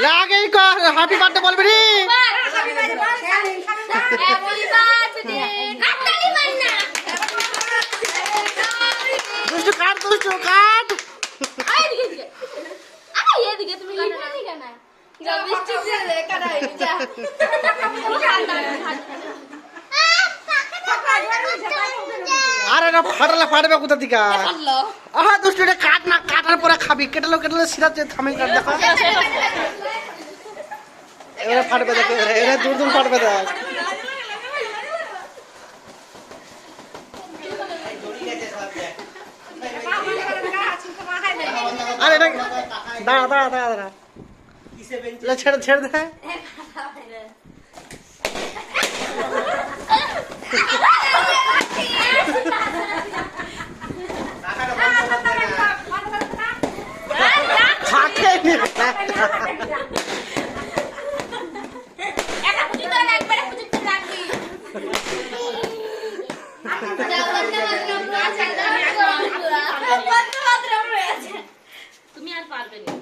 লাগেই কর happy birthday বলবি রে দুষ্টু কাট আরে না ফাটবে কোথা থেকে আহা দুষ্টু এটা কাট না কাটার পরে খাবি কেটালো সিরা থামি কাট দেখো এবারে ফাটবে দেখো এরা দূর ফাটবে দেখ আরে এটা দাঁড়া ছেড়ে দে তুমি আর পারবে না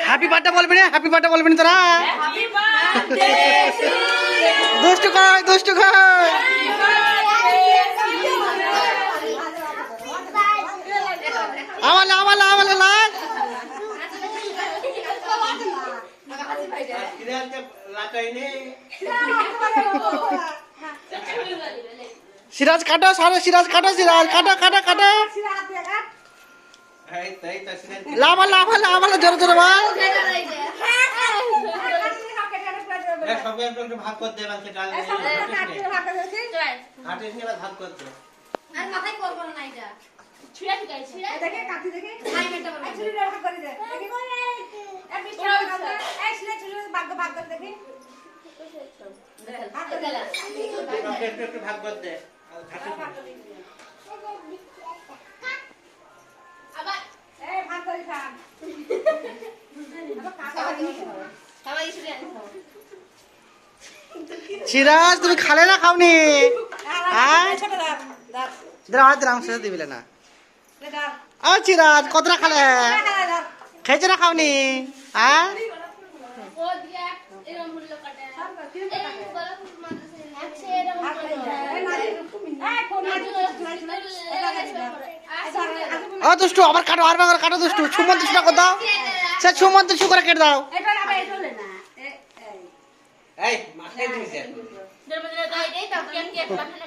হ্যাপি বার্থডে বলবি না তোরা দুষ্টু কই আমালে লাগ সিরাজ কাটো সিরাজ কাটো লাভালে জোরে বল ভাগ করতে ভাগ করতে আর মাথায় করব না এটা ছিড়া ঠিক আছে ছিড়া দেখে কাটি দেখে খাই মেটা বল ছিড়া ভাগ করে দে দেখি এক মিষ্টি এই ছিড়া ভাগ করে দেখি ভাগ করে দে একটু ভাগ করে দে আবার এই ভাগ করে খা আবার কাকা খাওয়া ইসরে আনি খাও সিরাজ তুমি খালে না খাওনি ছোট দাও দ্রাম শেষ দিবিলে না ও সিরাজ কতটা খালে খেয়েছে না খাওনি হ্যাঁ ও দিয়া এরকম মূল্য কাটে এই বলা মাদ্রাসা আছে এরকম ও দুষ্টু আবার কাটো আর বাংলা কাটো দুষ্টু সুমন দুষ্টু করে দাও সে সুমন দুষ্টু করে কেটে দাও এই মাথায় দিছে জন্মদিনে তো এই তো কেক পাঠানো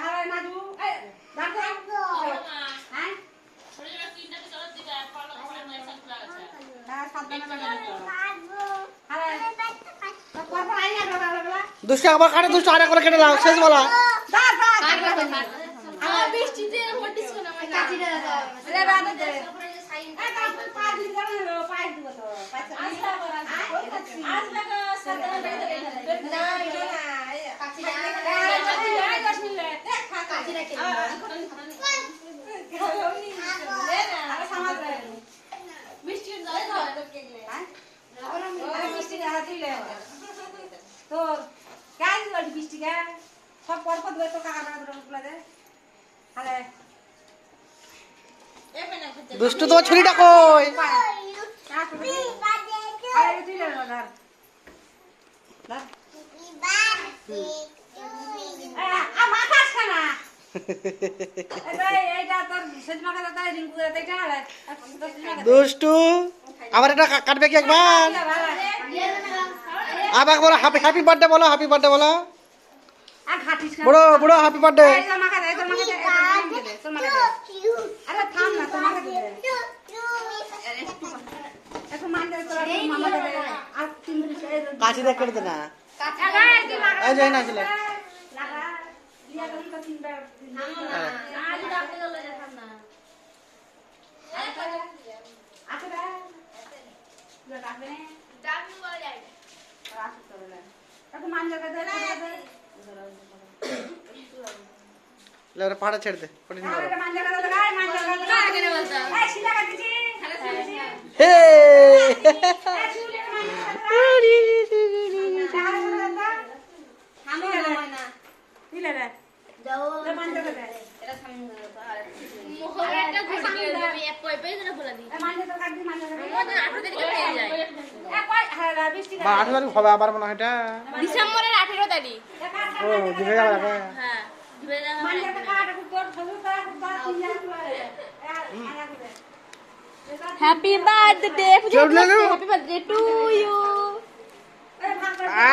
আরে মাজু এই দেখো হ্যাঁ ছোট ছোট তিনটাকে চলো দিবে আর ফলো করে নয় সাতটা আছে হ্যাঁ সাতটা আরে তো কথা আই না বাবা দুষ্টু আবার কাটো দুষ্টু আরে করে কেটে দাও শেষ বলা আমার বৃষ্টিতে মোটিস কোন আমার কাটিটা দাও রে বাবা দে সাইন পাঁচ দিন যাবে পাঁচ দিব তো আজটা করা আজ লাগা সাতটা না কাটিটা কাটিটা 10 মিনিট কাটিটা কে আরে সমাজ রে বৃষ্টি যায় তো কেকলে হ্যাঁ আরে বৃষ্টি হাত দিলে তো কাজ লাগি বৃষ্টি কা সব পর পর তো কাকা কাকা ধরে দে আরে দুষ্টু তো ছুরিটা কই আরে তুই না ধর আ মাথা ছানা এইটা তোর সেজ মাথা দাদা রিংকু দাদা এটা আরে দুষ্টু আবার এটা কাটবে কি একবার আবার বলো হ্যাপি বার্থডে বলো আর ঘাটিস না বুড়ো হ্যাপি বার্থডে এই তোর মাথা দে তোর মাথা দে তোর মাথা দে আরে থাম না তোর মাথা দে একটু মান দে তোর মামা দে আর 3 মিনিট কাশি দেখ কেটে দে না লাগা একটু লাগা এই যাই না ছিল লাগা লিয়া গলি তো 3 বার আজ ডাকতে গেল যে থাম না আচ্ছা দে তুই ডাকবে ডাকনি বল যাই রাখতে তোর না একটু মান লাগা দে লেরে পাড়া ছেড়ে দে পড়ে নিয়ে মান লাগা দে মান লাগা দে আগে বলতা এই শিলা কাটিছি বা 18 তারিখ হবে আবার মনে হয় এটা ডিসেম্বরের 18 তারিখ। ও দিবে যাবে লাগে হ্যাঁ, দিবে যাওয়া হ্যাপি বার্থডে চল না happy birthday to you. A